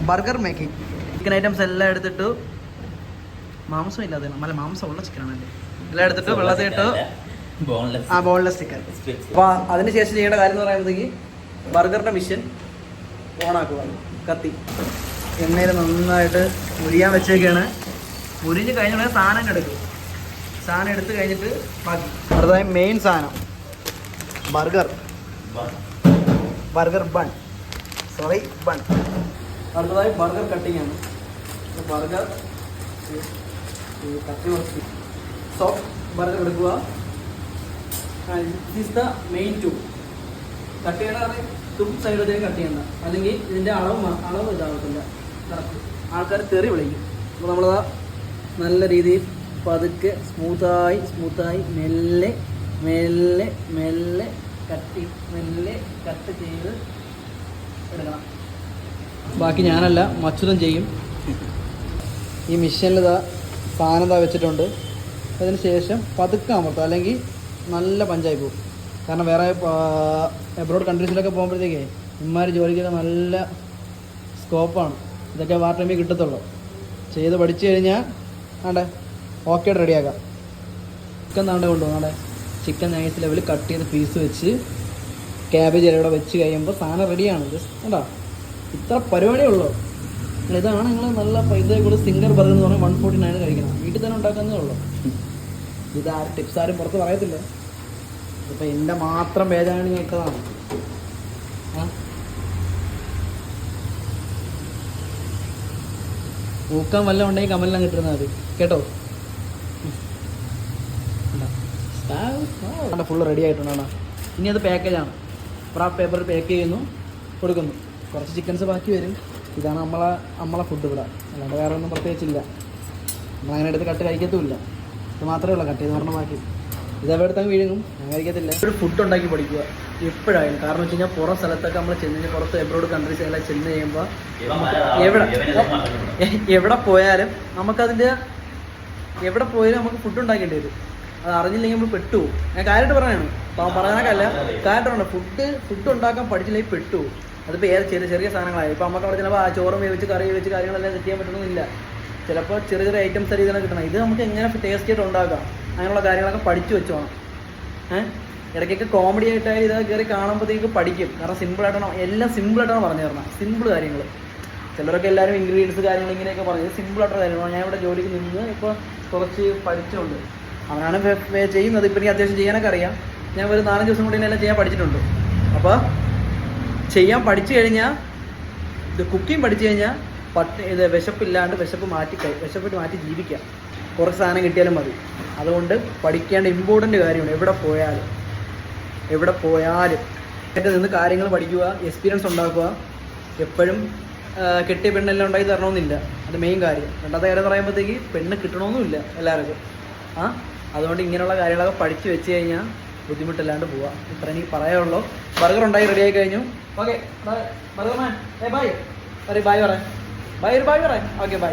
Burger making. Chicken items എല്ലാം എടുത്തിട്ട്, മാംസം ഇല്ലാതെ നല്ല മാംസമുള്ള ചിക്കനാണല്ലേ, എല്ലാം എടുത്തിട്ട് വെള്ളത്തിലിട്ട് ബോൺലെസ് ചിക്കൻ. അപ്പോൾ അതിനുശേഷം ചെയ്യേണ്ട കാര്യം എന്ന് പറയുമ്പോഴത്തേക്ക് ബർഗറിൻ്റെ മിഷൻ ഓണാക്കുക. കത്തി എണ്ണയിൽ നന്നായിട്ട് മുരിയാൻ വെച്ചേക്കാണ്. മുരിഞ്ഞ് കഴിഞ്ഞ സാധനം എടുക്കും. സാധനം എടുത്ത് കഴിഞ്ഞിട്ട് ബാക്കി അടുത്തതായി മെയിൻ സാധനം ബർഗർ ബൺ. അടുത്തതായി ബർഗർ കട്ടിങ് ആണ്. ബർഗർ കട്ടി സോഫ്റ്റ് ബർഗർ എടുക്കുക. This the main tool. Cut ചെയ്യണ സൈഡിലേക്ക് കട്ട് ചെയ്യണ്ട, അല്ലെങ്കിൽ ഇതിൻ്റെ അളവ് ഇതാകത്തില്ല കറക്റ്റ്. ആൾക്കാർ തെറി വിളിക്കും. അപ്പോൾ നമ്മളതാ നല്ല രീതിയിൽ പതുക്കെ സ്മൂത്തായി മെല്ലെ കട്ട് ചെയ്ത് എടുക്കണം. ബാക്കി ഞാനല്ല, മച്ചുതം ചെയ്യും. ഈ മിഷനിൽ സാധനം വെച്ചിട്ടുണ്ട്. അതിന് ശേഷം പതുക്കെ അമർത്തുക, അല്ലെങ്കിൽ നല്ല പഞ്ചായി പോകും. കാരണം വേറെ എബ്രോഡ് കൺട്രീസിലൊക്കെ പോകുമ്പോഴത്തേക്കേ ഇമ്മാര് ജോലിക്കൊക്കെ നല്ല സ്കോപ്പാണ്. ഇതൊക്കെ വാർ ടൈമിൽ കിട്ടത്തുള്ളൂ. ചെയ്ത് പഠിച്ചു കഴിഞ്ഞാൽ ആണ്ടെ ഓക്കെ റെഡിയാക്കാം. ചിക്കൻ താണ്ടെ കൊണ്ടുപോകും. ചിക്കൻ നൈസ് ലെവലിൽ കട്ട് ചെയ്ത് പീസ് വെച്ച് ക്യാബേജ് ഇലയുടെ വെച്ച് കഴിയുമ്പോൾ സാധനം റെഡിയാണ്. ജസ്റ്റ് കണ്ടോ, ഇത്ര പരിപാടിയേ ഉള്ളൂ. ഇതാണ് നിങ്ങൾ നല്ല പൈസ കൂടുതൽ സിംഗർ ബർഗർ എന്ന് പറഞ്ഞാൽ 149 കഴിക്കണം. വീട്ടിൽ തന്നെ ഉണ്ടാക്കുന്നതേ ഉള്ളൂ. ടിപ്സ് ആരും പുറത്ത് പറയത്തില്ല. ഇപ്പം എൻ്റെ മാത്രം പേജാണ് കേൾക്കുന്നതാണ്. ഊക്കാൻ വല്ലതും ഉണ്ടെങ്കിൽ കമലിനാൻ കിട്ടുന്നത് മതി കേട്ടോ. ഫുള്ള് റെഡി ആയിട്ടുണ്ടാണ്. ഇനി അത് പാക്കേജാണ്. റാപ്പ് പേപ്പറിൽ പാക്ക് ചെയ്യുന്നു, കൊടുക്കുന്നു. കുറച്ച് ചിക്കൻസ് ബാക്കി വരും. ഇതാണ് നമ്മളെ ഫുഡ് ഇവിടെ. അല്ലാണ്ട് വേറെ ഒന്നും പ്രത്യേകിച്ചില്ല. നമ്മളങ്ങനെ എടുത്ത് കട്ട് കഴിക്കത്തുമില്ല. ഇത് മാത്രമേ ഉള്ളൂ കട്ട് ചെയ്ത് പറഞ്ഞ ബാക്കി. ഇതവിടെ എടുത്താൽ വീഴും. ഞാൻ കഴിക്കത്തില്ല. ഒരു ഫുഡ് ഉണ്ടാക്കി പഠിക്കുക എപ്പോഴായാലും. കാരണം വെച്ച് കഴിഞ്ഞാൽ പുറം സ്ഥലത്തൊക്കെ നമ്മൾ പുറത്ത് എബ്രോഡ് കൺട്രീസ് എല്ലാം ചെന്ന് കഴിയുമ്പോൾ എവിടെ പോയാലും നമുക്കതിൻ്റെ നമുക്ക് ഫുഡ് ഉണ്ടാക്കേണ്ടി വരും. അത് അറിഞ്ഞില്ലെങ്കിൽ നമ്മൾ പെട്ടുപോകും. ഞാൻ കാര്യമായിട്ട് പറയാനാണ്, പറയാനൊക്കെയല്ല, കാര്യമായിട്ടുണ്ട്. ഫുഡ് ഉണ്ടാക്കാൻ പഠിച്ചില്ലെങ്കിൽ പെട്ടുപോകും. അതിപ്പോൾ ചെറിയ സാധനങ്ങളായി. ഇപ്പോൾ നമുക്ക് അവിടെ ചിലപ്പോൾ ചോറും വേവിച്ച് കറി വേവിച്ച് കാര്യങ്ങളെല്ലാം സെറ്റ് ചെയ്യാൻ പറ്റണമെന്നില്ല. ചിലപ്പോൾ ചെറിയ ഐറ്റംസ് രീതിയിലാണ് കിട്ടണം. ഇത് നമുക്ക് എങ്ങനെ ടേസ്റ്റ് ആയിട്ട് ഉണ്ടാക്കാം, അങ്ങനെയുള്ള കാര്യങ്ങളൊക്കെ പഠിച്ചു വെച്ചോണം. ഇടയ്ക്കൊക്കെ കോമഡി ആയിട്ടായാലും ഇത് കയറി കാണുമ്പോഴത്തേക്ക് പഠിക്കും. കാരണം എല്ലാം സിമ്പിളായിട്ടാണ് പറഞ്ഞു തരണം. സിമ്പിൾ കാര്യങ്ങൾ. ചിലരൊക്കെ എല്ലാവരും ഇൻഗ്രീഡിയൻസ് കാര്യങ്ങൾ ഇങ്ങനെയൊക്കെ പറഞ്ഞു. സിമ്പിളായിട്ടുള്ള കാര്യങ്ങളാണ്. ഞാൻ ഇവിടെ ജോലിക്ക് നിന്ന് ഇപ്പോൾ കുറച്ച് പഠിച്ചുകൊണ്ട് അവനാണ് ചെയ്യുന്നത്. ഇപ്പം എനിക്ക് അത്യാവശ്യം ചെയ്യാനൊക്കെ അറിയാം. ഞാൻ ഒരു 4-5 ദിവസം കൂടി എല്ലാം ചെയ്യാൻ പഠിച്ചിട്ടുണ്ട്. അപ്പോൾ ചെയ്യാൻ പഠിച്ചു കഴിഞ്ഞാൽ, ഇത് കുക്കിംഗ് പഠിച്ചു കഴിഞ്ഞാൽ വിശപ്പില്ലാണ്ട് വിശപ്പ് മാറ്റി ജീവിക്കാം. കുറച്ച് സാധനം കിട്ടിയാലും മതി. അതുകൊണ്ട് പഠിക്കേണ്ട ഇമ്പോർട്ടൻ്റ് കാര്യമാണ്. എവിടെ പോയാലും എൻ്റെ നിന്ന് കാര്യങ്ങൾ പഠിക്കുക, എക്സ്പീരിയൻസ് ഉണ്ടാക്കുക. എപ്പോഴും കെട്ടിയ പെണ്ണെല്ലാം ഉണ്ടാക്കി തരണമെന്നില്ല. അത് മെയിൻ കാര്യം. രണ്ടാമത്തെ കാര്യം എന്ന് പറയുമ്പോഴത്തേക്ക് പെണ്ണ് കിട്ടണമെന്നുമില്ല എല്ലാവർക്കും. അതുകൊണ്ട് ഇങ്ങനെയുള്ള കാര്യങ്ങളൊക്കെ പഠിച്ചു വെച്ച് കഴിഞ്ഞാൽ ബുദ്ധിമുട്ടില്ലാണ്ട് പോവാം. ഇത്ര എനിക്ക് പറയാനുള്ളൂ. ബർഗർ ഉണ്ടായി റെഡി ആയി കഴിഞ്ഞു. Okay burger man bye. Bye പറയാം. Okay by.